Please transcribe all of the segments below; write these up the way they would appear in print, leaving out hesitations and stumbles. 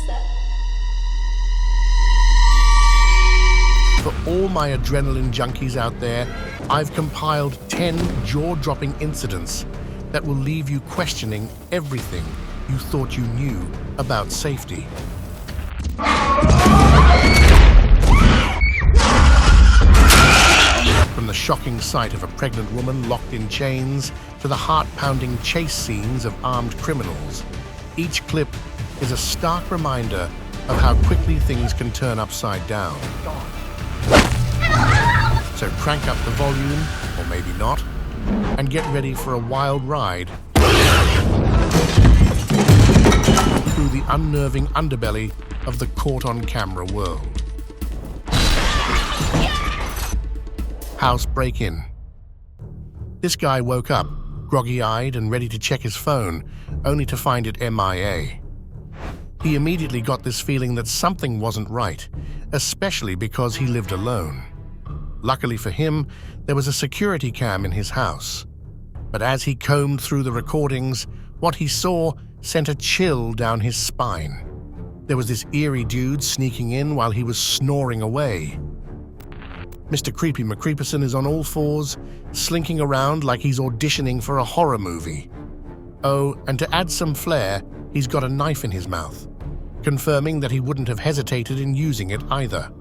that. For all my adrenaline junkies out there, I've compiled 10 jaw-dropping incidents that will leave you questioning everything you thought you knew about safety. From the shocking sight of a pregnant woman locked in chains to the heart-pounding chase scenes of armed criminals, each clip is a stark reminder of how quickly things can turn upside down. So crank up the volume, or maybe not, and get ready for a wild ride through the unnerving underbelly of the caught-on-camera world. House break-in. This guy woke up, groggy-eyed and ready to check his phone, only to find it MIA. He immediately got this feeling that something wasn't right, especially because he lived alone. Luckily for him, there was a security cam in his house. But as he combed through the recordings, what he saw sent a chill down his spine. There was this eerie dude sneaking in while he was snoring away. Mr. Creepy McCreeperson is on all fours, slinking around like he's auditioning for a horror movie. Oh, and to add some flair, he's got a knife in his mouth, confirming that he wouldn't have hesitated in using it either.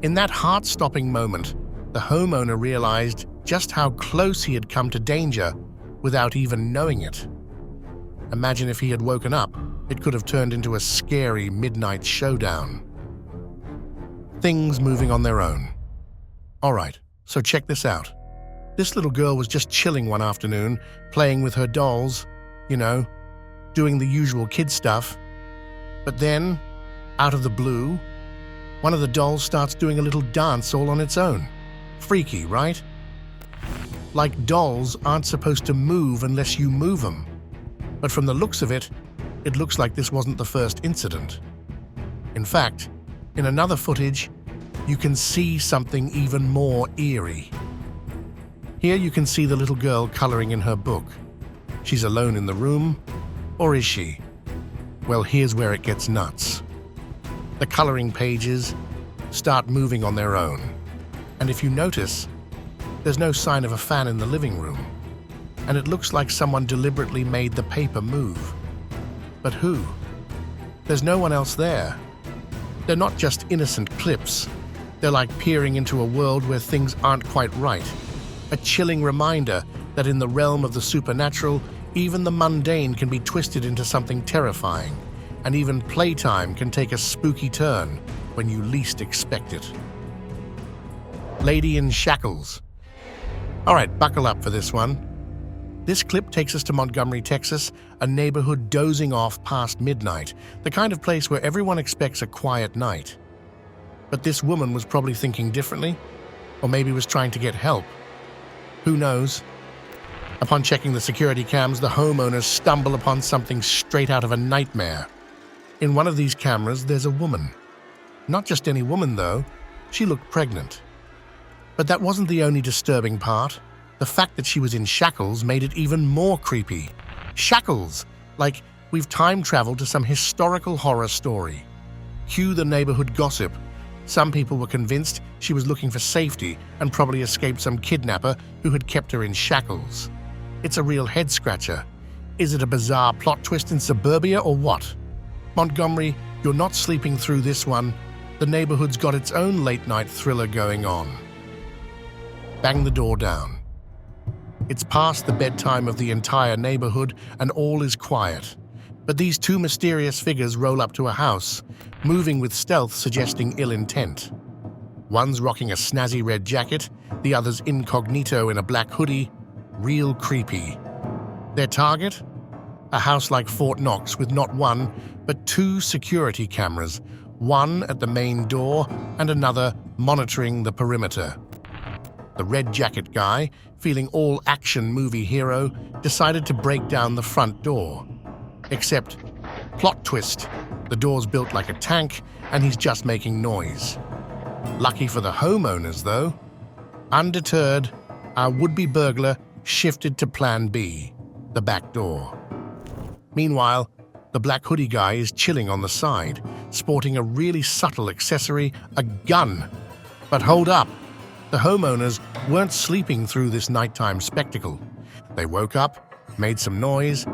In that heart-stopping moment, the homeowner realized just how close he had come to danger without even knowing it. Imagine if he had woken up, it could have turned into a scary midnight showdown. Things moving on their own. Alright, so check this out. This little girl was just chilling one afternoon, playing with her dolls, you know, doing the usual kid stuff. But then, out of the blue, one of the dolls starts doing a little dance all on its own. Freaky, right? Like dolls aren't supposed to move unless you move them. But from the looks of it, it looks like this wasn't the first incident. In fact, in another footage, you can see something even more eerie. Here you can see the little girl coloring in her book. She's alone in the room, or is she? Well, here's where it gets nuts. The coloring pages start moving on their own. And if you notice, there's no sign of a fan in the living room. And it looks like someone deliberately made the paper move. But who? There's no one else there. They're not just innocent clips. They're like peering into a world where things aren't quite right. A chilling reminder that in the realm of the supernatural, even the mundane can be twisted into something terrifying, and even playtime can take a spooky turn when you least expect it. Lady in Shackles. All right, buckle up for this one. This clip takes us to Montgomery, Texas, a neighborhood dozing off past midnight, the kind of place where everyone expects a quiet night. But this woman was probably thinking differently, or maybe was trying to get help. Who knows? Upon checking the security cams, the homeowners stumble upon something straight out of a nightmare. In one of these cameras, there's a woman. Not just any woman, though. She looked pregnant. But that wasn't the only disturbing part. The fact that she was in shackles made it even more creepy. Shackles! Like we've time-traveled to some historical horror story. Cue the neighborhood gossip. Some people were convinced she was looking for safety and probably escaped some kidnapper who had kept her in shackles. It's a real head-scratcher. Is it a bizarre plot twist in suburbia or what? Montgomery, you're not sleeping through this one. The neighborhood's got its own late-night thriller going on. Bang the door down. It's past the bedtime of the entire neighborhood and all is quiet. But these two mysterious figures roll up to a house, moving with stealth suggesting ill intent. One's rocking a snazzy red jacket, the other's incognito in a black hoodie. Real creepy. Their target? A house like Fort Knox with not one, but two security cameras, one at the main door and another monitoring the perimeter. The red jacket guy, feeling all action movie hero, decided to break down the front door. Except, plot twist, the door's built like a tank and he's just making noise. Lucky for the homeowners, though. Undeterred, our would-be burglar shifted to plan B, the back door. Meanwhile, The black hoodie guy is chilling on the side, sporting a really subtle accessory, a gun. But hold up, the homeowners weren't sleeping through this nighttime spectacle. They woke up, made some noise,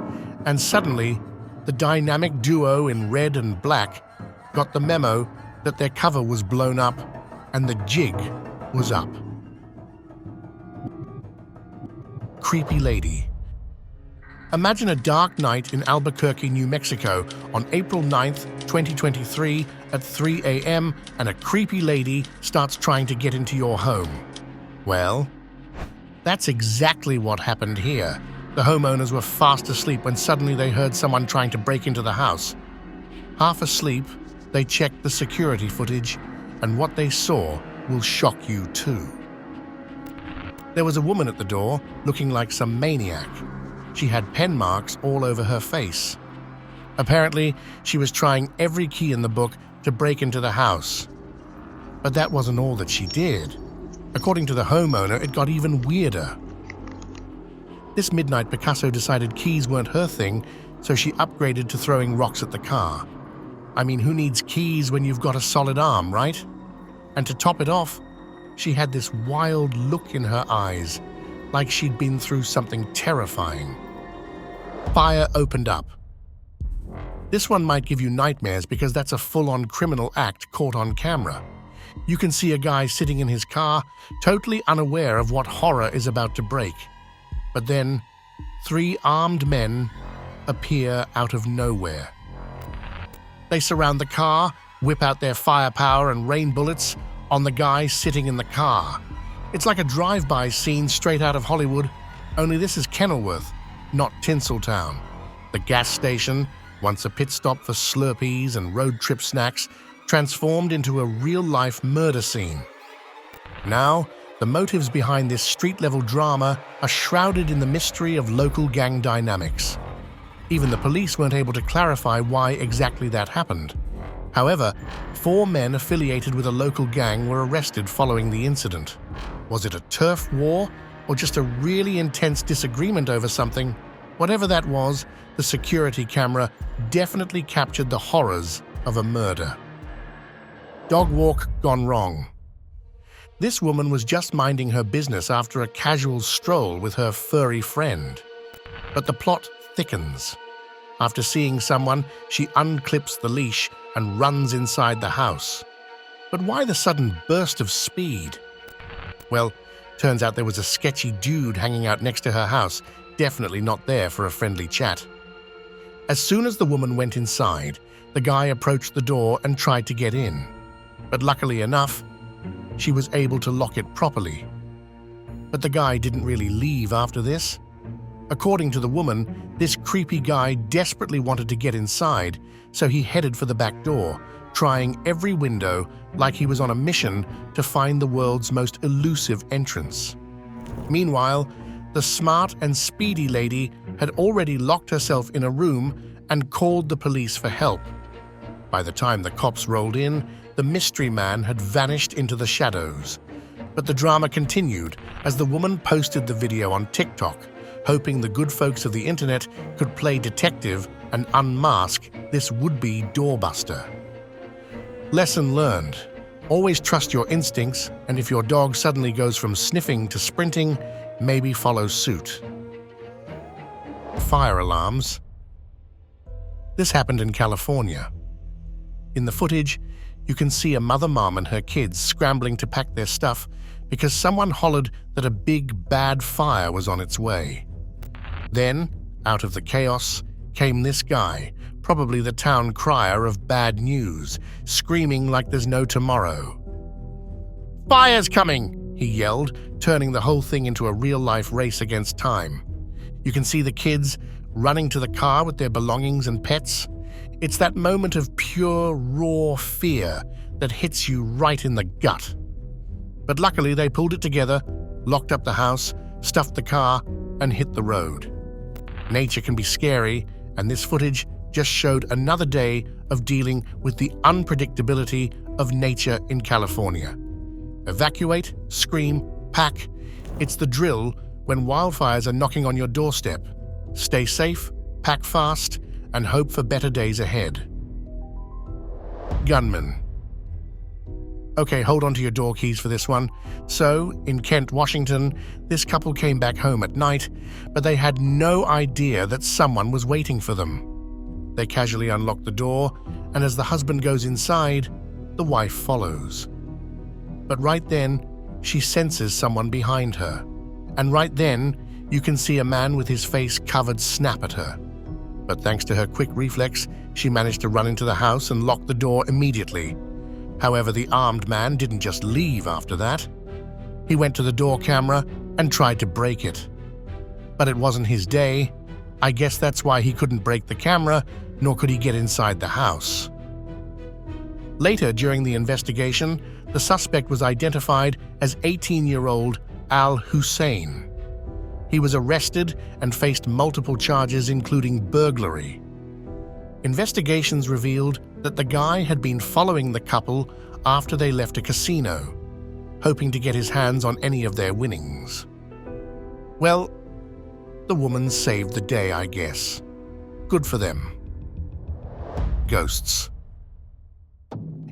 and suddenly the dynamic duo in red and black got the memo that their cover was blown up and the jig was up. Creepy lady. Imagine a dark night in Albuquerque, New Mexico on April 9th, 2023 at 3 a.m. and a creepy lady starts trying to get into your home. Well, that's exactly what happened here. The homeowners were fast asleep when suddenly they heard someone trying to break into the house. Half asleep, they checked the security footage, and what they saw will shock you too. There was a woman at the door looking like some maniac. She had pen marks all over her face. Apparently, she was trying every key in the book to break into the house. But that wasn't all that she did. According to the homeowner, it got even weirder. This midnight Picasso decided keys weren't her thing, so she upgraded to throwing rocks at the car. I mean, who needs keys when you've got a solid arm, right? And to top it off, she had this wild look in her eyes, like she'd been through something terrifying. Fire opened up. This one might give you nightmares because that's a full-on criminal act caught on camera. You can see a guy sitting in his car, totally unaware of what horror is about to break. But then, 3 armed men appear out of nowhere. They surround the car, whip out their firepower and rain bullets on the guy sitting in the car. It's like a drive-by scene straight out of Hollywood, only this is Kenilworth, not Tinseltown. The gas station, once a pit stop for Slurpees and road trip snacks, transformed into a real-life murder scene. Now, the motives behind this street-level drama are shrouded in the mystery of local gang dynamics. Even the police weren't able to clarify why exactly that happened. However, 4 men affiliated with a local gang were arrested following the incident. Was it a turf war or just a really intense disagreement over something? Whatever that was, the security camera definitely captured the horrors of a murder. Dog walk gone wrong. This woman was just minding her business after a casual stroll with her furry friend. But the plot thickens. After seeing someone, she unclips the leash and runs inside the house. But why the sudden burst of speed? Well, turns out there was a sketchy dude hanging out next to her house, definitely not there for a friendly chat. As soon as the woman went inside, the guy approached the door and tried to get in. But luckily enough, she was able to lock it properly. But the guy didn't really leave after this. According to the woman, this creepy guy desperately wanted to get inside, so he headed for the back door, trying every window like he was on a mission to find the world's most elusive entrance. Meanwhile, the smart and speedy lady had already locked herself in a room and called the police for help. By the time the cops rolled in, the mystery man had vanished into the shadows. But the drama continued as the woman posted the video on TikTok, hoping the good folks of the internet could play detective and unmask this would-be doorbuster. Lesson learned. Always trust your instincts, and if your dog suddenly goes from sniffing to sprinting, maybe follow suit. Fire alarms. This happened in California. In the footage, you can see a mother mom and her kids scrambling to pack their stuff because someone hollered that a big, bad fire was on its way. Then, out of the chaos, came this guy, probably the town crier of bad news, screaming like there's no tomorrow. "Fire's coming!" he yelled, turning the whole thing into a real-life race against time. You can see the kids running to the car with their belongings and pets. It's that moment of pure, raw fear that hits you right in the gut. But luckily they pulled it together, locked up the house, stuffed the car, and hit the road. Nature can be scary, and this footage just showed another day of dealing with the unpredictability of nature in California. Evacuate, scream, pack. It's the drill when wildfires are knocking on your doorstep. Stay safe, pack fast, and hope for better days ahead. Gunman. Okay, hold on to your door keys for this one. So, in Kent, Washington, this couple came back home at night, but they had no idea that someone was waiting for them. They casually unlock the door, and as the husband goes inside, the wife follows. But right then, she senses someone behind her, and right then, you can see a man with his face covered snap at her. But thanks to her quick reflex, she managed to run into the house and lock the door immediately. However, the armed man didn't just leave after that. He went to the door camera and tried to break it. But it wasn't his day. I guess that's why he couldn't break the camera, nor could he get inside the house. Later, during the investigation, the suspect was identified as 18-year-old Al Hussein. He was arrested and faced multiple charges, including burglary. Investigations revealed that the guy had been following the couple after they left a casino, hoping to get his hands on any of their winnings. Well, the woman saved the day, I guess. Good for them. Ghosts.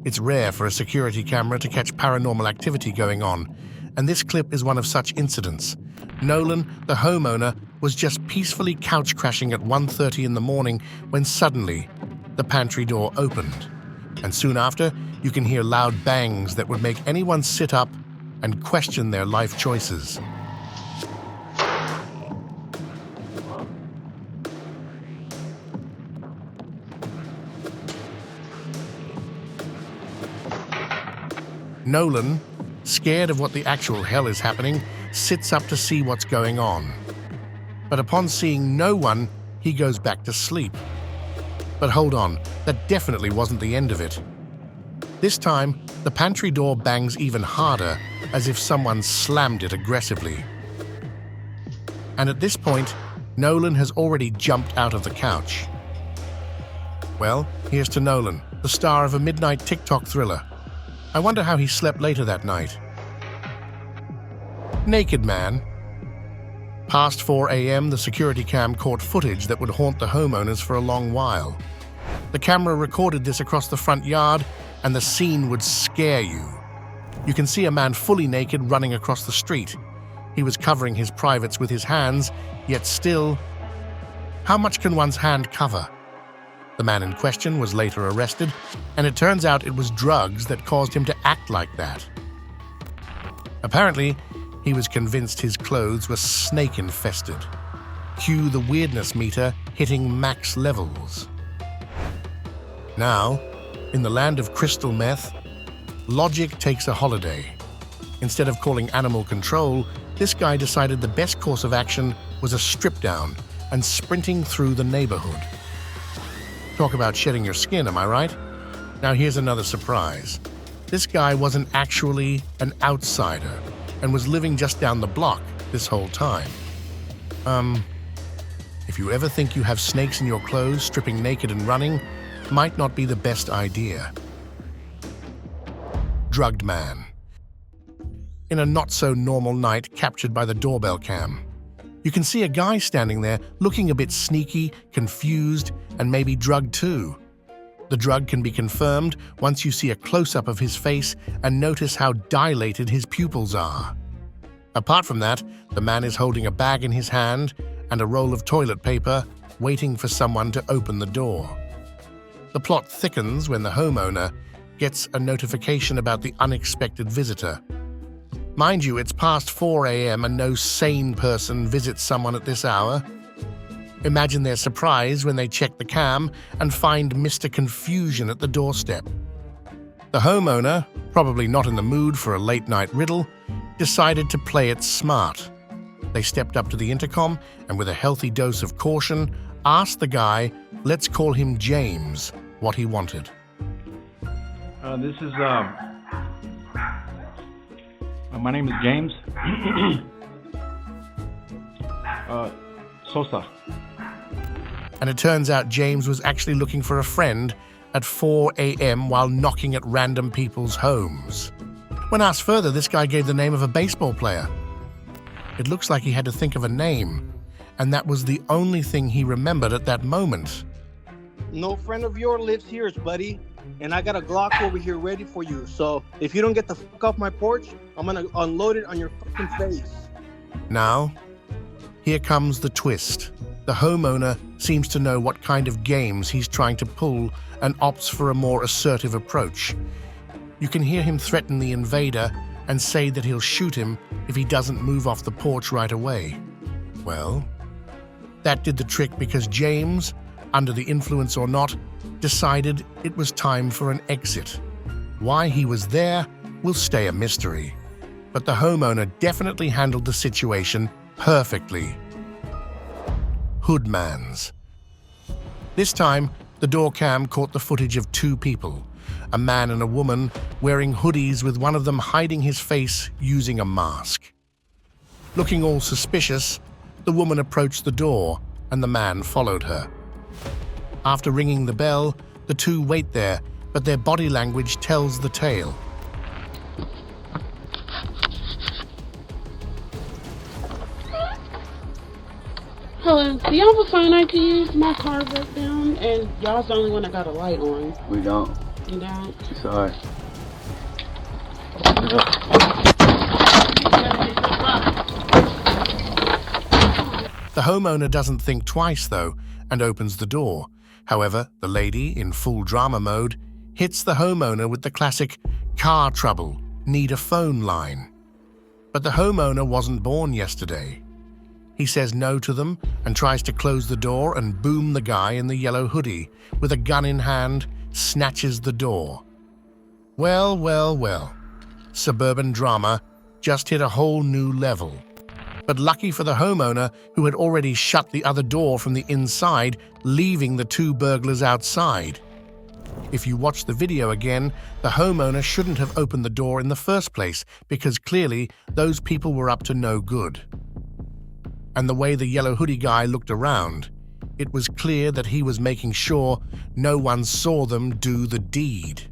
It's rare for a security camera to catch paranormal activity going on, and this clip is one of such incidents. Nolan, the homeowner, was just peacefully couch crashing at 1:30 in the morning when suddenly the pantry door opened. And soon after, you can hear loud bangs that would make anyone sit up and question their life choices. Nolan, scared of what the actual hell is happening, sits up to see what's going on. But upon seeing no one, he goes back to sleep. But hold on, that definitely wasn't the end of it. This time, the pantry door bangs even harder, as if someone slammed it aggressively. And at this point, Nolan has already jumped out of the couch. Well, here's to Nolan, the star of a midnight TikTok thriller. I wonder how he slept later that night. Naked man. Past 4 a.m., the security cam caught footage that would haunt the homeowners for a long while. The camera recorded this across the front yard, and the scene would scare you. You can see a man fully naked running across the street. He was covering his privates with his hands, yet still... How much can one's hand cover? The man in question was later arrested, and it turns out it was drugs that caused him to act like that. Apparently, he was convinced his clothes were snake-infested. Cue the weirdness meter hitting max levels. Now, in the land of crystal meth, logic takes a holiday. Instead of calling animal control, this guy decided the best course of action was a strip-down and sprinting through the neighborhood. Talk about shedding your skin, am I right? Now here's another surprise. This guy wasn't actually an outsider and was living just down the block this whole time. If you ever think you have snakes in your clothes, stripping naked and running, might not be the best idea. Drugged man. In a not-so-normal night captured by the doorbell cam, you can see a guy standing there looking a bit sneaky, confused, and maybe drugged too. The drug can be confirmed once you see a close-up of his face and notice how dilated his pupils are. Apart from that, the man is holding a bag in his hand and a roll of toilet paper, waiting for someone to open the door. The plot thickens when the homeowner gets a notification about the unexpected visitor. Mind you, it's past 4 a.m. and no sane person visits someone at this hour. Imagine their surprise when they check the cam and find Mr. Confusion at the doorstep. The homeowner, probably not in the mood for a late-night riddle, decided to play it smart. They stepped up to the intercom and with a healthy dose of caution, asked the guy, let's call him James, what he wanted. This is, my name is James. Sosa. And it turns out James was actually looking for a friend at 4 a.m. while knocking at random people's homes. When asked further, this guy gave the name of a baseball player. It looks like he had to think of a name, and that was the only thing he remembered at that moment. No friend of yours lives here, buddy. And I got a Glock over here ready for you. So if you don't get the fuck off my porch, I'm gonna unload it on your fucking face. Now, here comes the twist. The homeowner seems to know what kind of games he's trying to pull and opts for a more assertive approach. You can hear him threaten the invader and say that he'll shoot him if he doesn't move off the porch right away. Well, that did the trick because James, under the influence or not, decided it was time for an exit. Why he was there will stay a mystery, but the homeowner definitely handled the situation perfectly. Hoodmans. This time, the door cam caught the footage of two people, a man and a woman wearing hoodies with one of them hiding his face using a mask. Looking all suspicious, the woman approached the door and the man followed her. After ringing the bell, the two wait there, but their body language tells the tale. Hello, do y'all have a phone I can use? My car broke down, and y'all's the only one that got a light on. We don't. You don't? It's alright. The homeowner doesn't think twice, though, and opens the door. However, the lady, in full drama mode, hits the homeowner with the classic car trouble, need a phone line. But the homeowner wasn't born yesterday. He says no to them and tries to close the door, and boom, the guy in the yellow hoodie, with a gun in hand, snatches the door. Well, well, well. Suburban drama just hit a whole new level. But lucky for the homeowner, who had already shut the other door from the inside, leaving the two burglars outside. If you watch the video again, the homeowner shouldn't have opened the door in the first place, because clearly those people were up to no good. And the way the yellow hoodie guy looked around, it was clear that he was making sure no one saw them do the deed.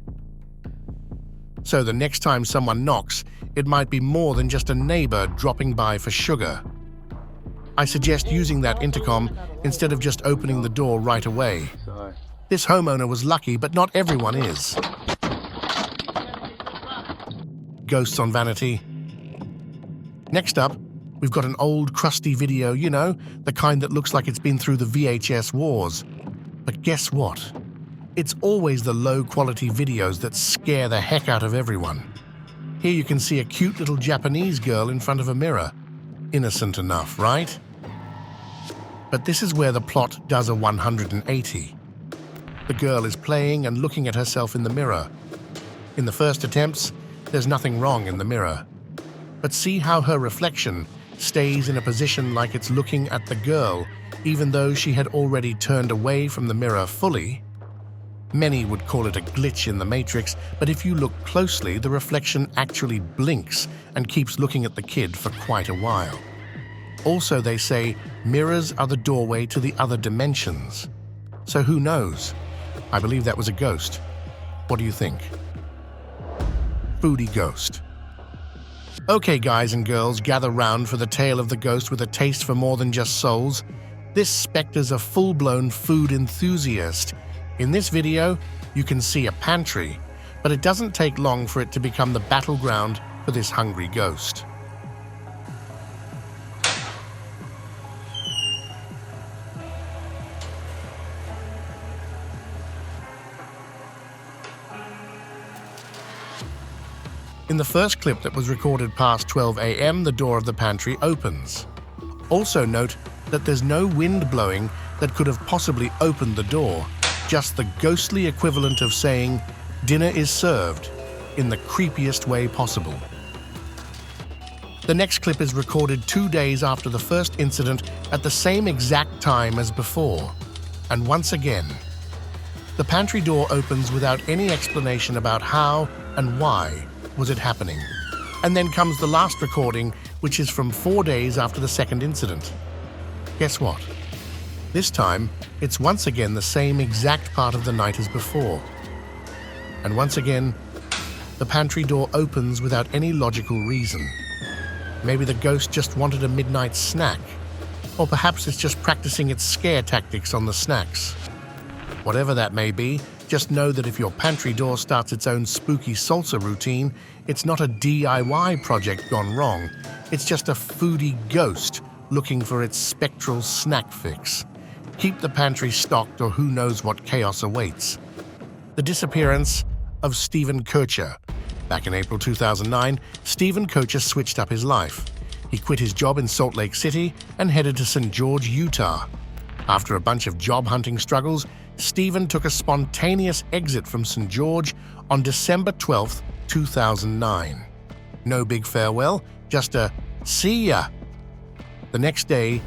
So the next time someone knocks, it might be more than just a neighbor dropping by for sugar. I suggest using that intercom instead of just opening the door right away. Sorry. This homeowner was lucky, but not everyone is. Ghosts on vanity. Next up, we've got an old crusty video, you know, the kind that looks like it's been through the VHS wars. But guess what? It's always the low-quality videos that scare the heck out of everyone. Here you can see a cute little Japanese girl in front of a mirror. Innocent enough, right? But this is where the plot does a 180. The girl is playing and looking at herself in the mirror. In the first attempts, there's nothing wrong in the mirror. But see how her reflection stays in a position like it's looking at the girl, even though she had already turned away from the mirror fully. Many would call it a glitch in the Matrix, but if you look closely, the reflection actually blinks and keeps looking at the kid for quite a while. Also, they say mirrors are the doorway to the other dimensions. So who knows? I believe that was a ghost. What do you think? Foody Ghost. Okay, guys and girls, gather round for the tale of the ghost with a taste for more than just souls. This spectre's a full-blown food enthusiast. In this video, you can see a pantry, but it doesn't take long for it to become the battleground for this hungry ghost. In the first clip that was recorded past 12 a.m., the door of the pantry opens. Also note that there's no wind blowing that could have possibly opened the door, just the ghostly equivalent of saying, "Dinner is served," in the creepiest way possible. The next clip is recorded 2 days after the first incident at the same exact time as before. And once again, the pantry door opens without any explanation about how and why was it happening. And then comes the last recording, which is from 4 days after the second incident. Guess what? This time, it's once again the same exact part of the night as before. And once again, the pantry door opens without any logical reason. Maybe the ghost just wanted a midnight snack, or perhaps it's just practicing its scare tactics on the snacks. Whatever that may be, just know that if your pantry door starts its own spooky salsa routine, it's not a DIY project gone wrong. It's just a foodie ghost looking for its spectral snack fix. Keep the pantry stocked or who knows what chaos awaits. The disappearance of Stephen Kocher. Back in April 2009, Stephen Kocher switched up his life. He quit his job in Salt Lake City and headed to St. George, Utah. After a bunch of job-hunting struggles, Stephen took a spontaneous exit from St. George on December 12, 2009. No big farewell, just a "see ya." The next day,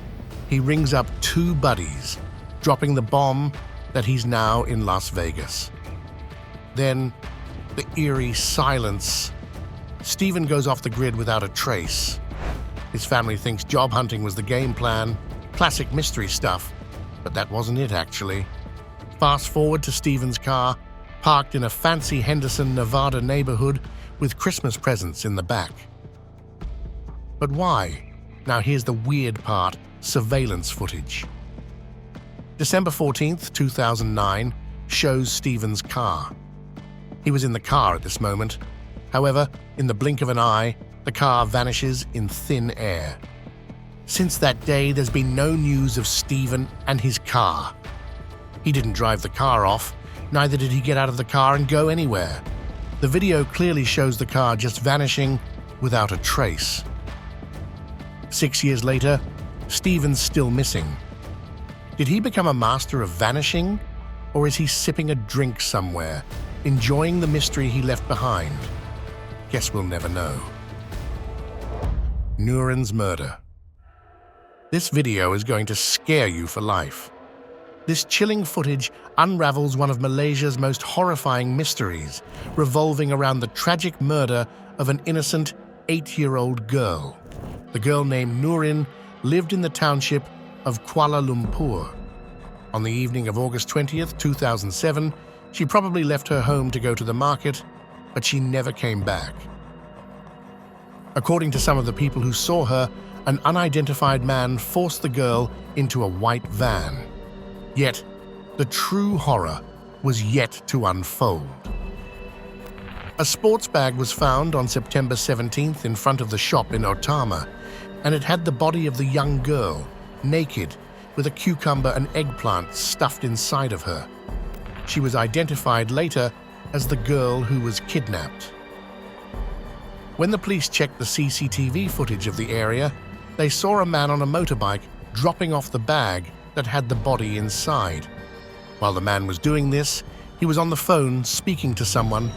he rings up two buddies, dropping the bomb that he's now in Las Vegas. Then, the eerie silence. Stephen goes off the grid without a trace. His family thinks job hunting was the game plan, classic mystery stuff, but that wasn't it actually. Fast forward to Stephen's car, parked in a fancy Henderson, Nevada neighborhood with Christmas presents in the back. But why? Now here's the weird part, surveillance footage. December 14th, 2009, shows Stephen's car. He was in the car at this moment. However, in the blink of an eye, the car vanishes in thin air. Since that day, there's been no news of Stephen and his car. He didn't drive the car off, neither did he get out of the car and go anywhere. The video clearly shows the car just vanishing without a trace. 6 years later, Stephen's still missing. Did he become a master of vanishing, or is he sipping a drink somewhere, enjoying the mystery he left behind? Guess we'll never know. Nans Murder. This video is going to scare you for life. This chilling footage unravels one of Malaysia's most horrifying mysteries, revolving around the tragic murder of an innocent 8-year-old girl. The girl named Nurin lived in the township of Kuala Lumpur. On the evening of August 20th, 2007, she probably left her home to go to the market, but she never came back. According to some of the people who saw her, an unidentified man forced the girl into a white van. Yet, the true horror was yet to unfold. A sports bag was found on September 17th in front of the shop in Otama, and it had the body of the young girl, naked, with a cucumber and eggplant stuffed inside of her. She was identified later as the girl who was kidnapped. When the police checked the CCTV footage of the area, they saw a man on a motorbike dropping off the bag that had the body inside. While the man was doing this, he was on the phone speaking to someone,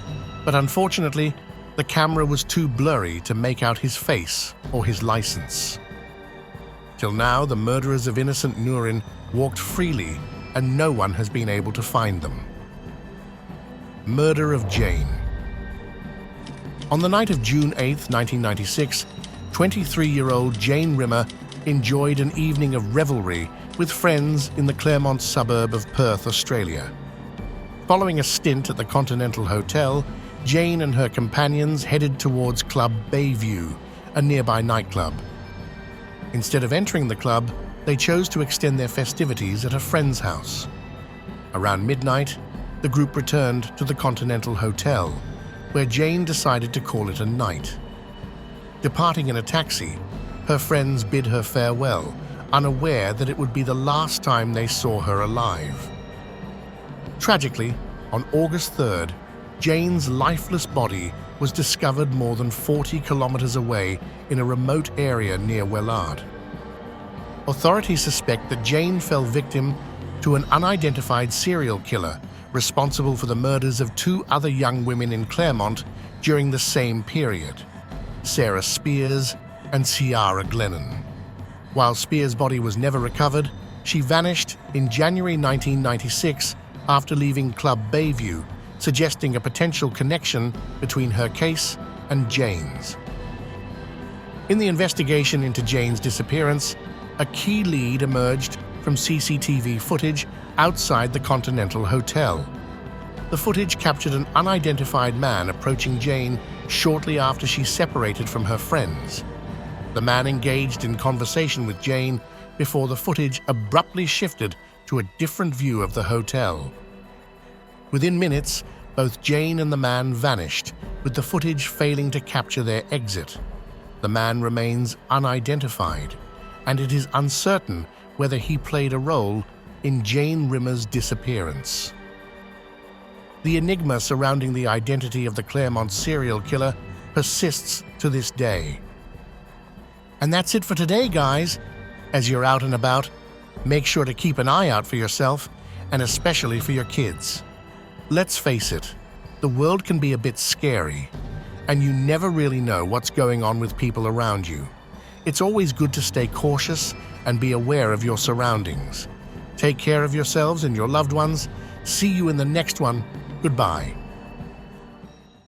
but unfortunately, the camera was too blurry to make out his face or his license. Till now, the murderers of innocent Nurin walked freely, and no one has been able to find them. Murder of Jane. On the night of June 8, 1996, 23-year-old Jane Rimmer enjoyed an evening of revelry with friends in the Claremont suburb of Perth, Australia. Following a stint at the Continental Hotel, Jane and her companions headed towards Club Bayview, a nearby nightclub. Instead of entering the club, they chose to extend their festivities at a friend's house. Around midnight, the group returned to the Continental Hotel, where Jane decided to call it a night. Departing in a taxi, her friends bid her farewell, unaware that it would be the last time they saw her alive. Tragically, on August 3rd, Jane's lifeless body was discovered more than 40 kilometers away in a remote area near Wellard. Authorities suspect that Jane fell victim to an unidentified serial killer responsible for the murders of 2 other young women in Claremont during the same period, Sarah Spears and Ciara Glennon. While Spears' body was never recovered, she vanished in January 1996 after leaving Club Bayview, suggesting a potential connection between her case and Jane's. In the investigation into Jane's disappearance, a key lead emerged from CCTV footage outside the Continental Hotel. The footage captured an unidentified man approaching Jane shortly after she separated from her friends. The man engaged in conversation with Jane before the footage abruptly shifted to a different view of the hotel. Within minutes, both Jane and the man vanished, with the footage failing to capture their exit. The man remains unidentified, and it is uncertain whether he played a role in Jane Rimmer's disappearance. The enigma surrounding the identity of the Claremont serial killer persists to this day. And that's it for today, guys. As you're out and about, make sure to keep an eye out for yourself, and especially for your kids. Let's face it, the world can be a bit scary, and you never really know what's going on with people around you. It's always good to stay cautious and be aware of your surroundings. Take care of yourselves and your loved ones. See you in the next one. Goodbye.